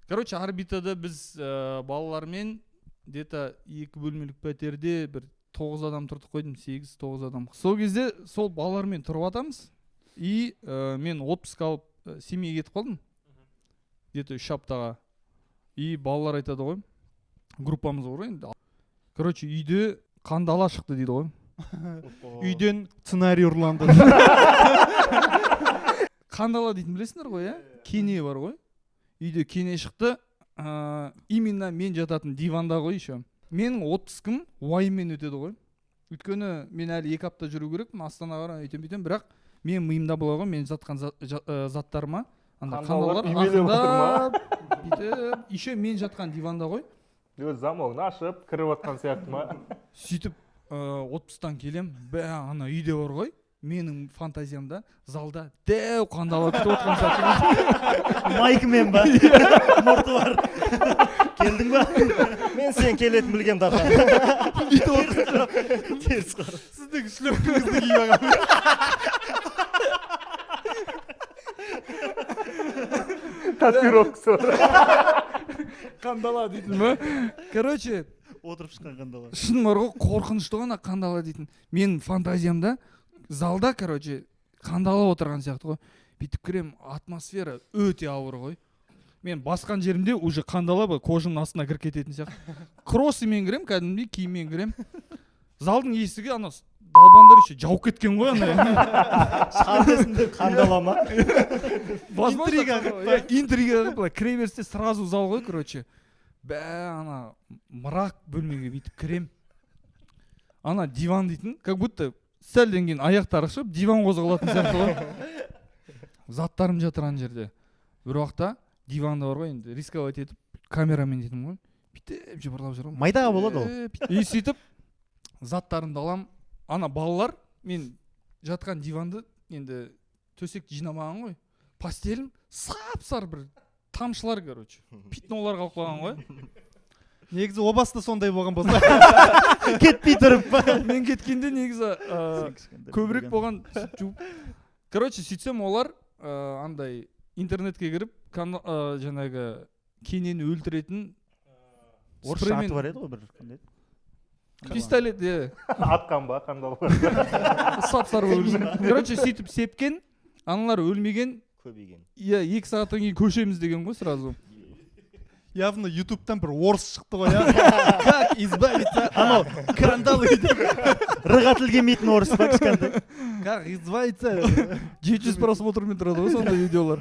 Короче, орбитада біз балалармен где-то 2 бөлмелік пәтерде бір 9 адам тұрдық қойдым, 8-9 адам. Сол кезде сол балалармен тұрып атамыз. И мен отпуск алып семьяға кетіп қалдым. Где-то 3 аптаға. И балалар айтады ғой. Группамыз бар енді. Короче, үйде қандала шықты дейді ғой. Үйден сценарий ұрланды. Қандала дейтін білесіңдер ғой, иә? Кене бар ғой. Үйде кене шықты. Именно мен жататын диванда ғой еще. Менің отпускым уайыммен өтеді ғой. Өйткені мен әлі 2 апта жүру керек. Астанаға қарай өйтем, бірақ мен миымда болады ғой, мен жатқан заттарыма қандалар ақындап бүйтіп, еще мен жатқан диванда ғой. Өз замогын ашып, кіріп атқан сияқты ма? Сөйтіп отпустан келем, ана үйде бар ғой. Менің фантазиямда залда дәу қандала күтіп отқан сияқты. Майкымен ба? Мұрты бар. Келдің ба? Мен сен келетін білгем Дархан. Теріс қара. Сіздің шлепкіңізді киіп алған. Татуировкасы бар. Қандала дейтін ба? Короче, Отырып шыққан қандала. шын бар ғой, қорқынышты ғой қандала дейтін. Менің фантазиямда залда, короче, қандала отырған сияқты ғой. Бүйтіп кірем, атмосфера өте ауыр ғой. Мен басқан жерімде уже қандала ба, кожаның астына кіріп кететін сияқты. Кроссымен кірем, кәдімгідей киіммен кірем. Залдың есігі ана далбандар еще жауып кеткен ғой ана. Шабесінде қандала ма? Интрига қылып, кіре берсе сразу зал ғой, короче. Ана мрак бөлмеге бүйтіп кірем. Ана диван дейтін, как будто сәлден кейін аяқтары шығып, диван қозғалатын сияқты ғой. Заттарым жатыр ана жерде. Бір уақытта диванда бар ғой, енді рисковать етіп камерамен дейтім ғой. Бүйтіп жыбырлап жүрмін. Майдаға болады ол. И сөйтіп заттарымды алам. Ана балалар мен жатқан диванды енді төсекті жинамаған ғой. Постелім сап-сары бір тамшылар, короче. Питнолар қалып қалған ғой. Негізі обасы да сондай болған болса. Кетпей тұрып па? Мен кеткенде негізі көбірек болған. Короче, сөйтсем олар андай интернетке кіріп жаңағы кенені өлтіретін Орысша аты бар еді ғой бір қандай? пистолет, Атқан ба, қандал бар. сап-сары өлген. Короче, сөйтіп сепкен, аналар өлмеген. Көбейген. Иә, 2 сағаттан кейін көшеміз деген ғой сразу. Явно ютубтан бір орыс шықты ғой, я. Как избавиться? Анау қандалы. Рыға тіл келмейтін орыс па кішкентай? Как избавиться? 700 просмотрмен тұрады ғой сондай видеолар.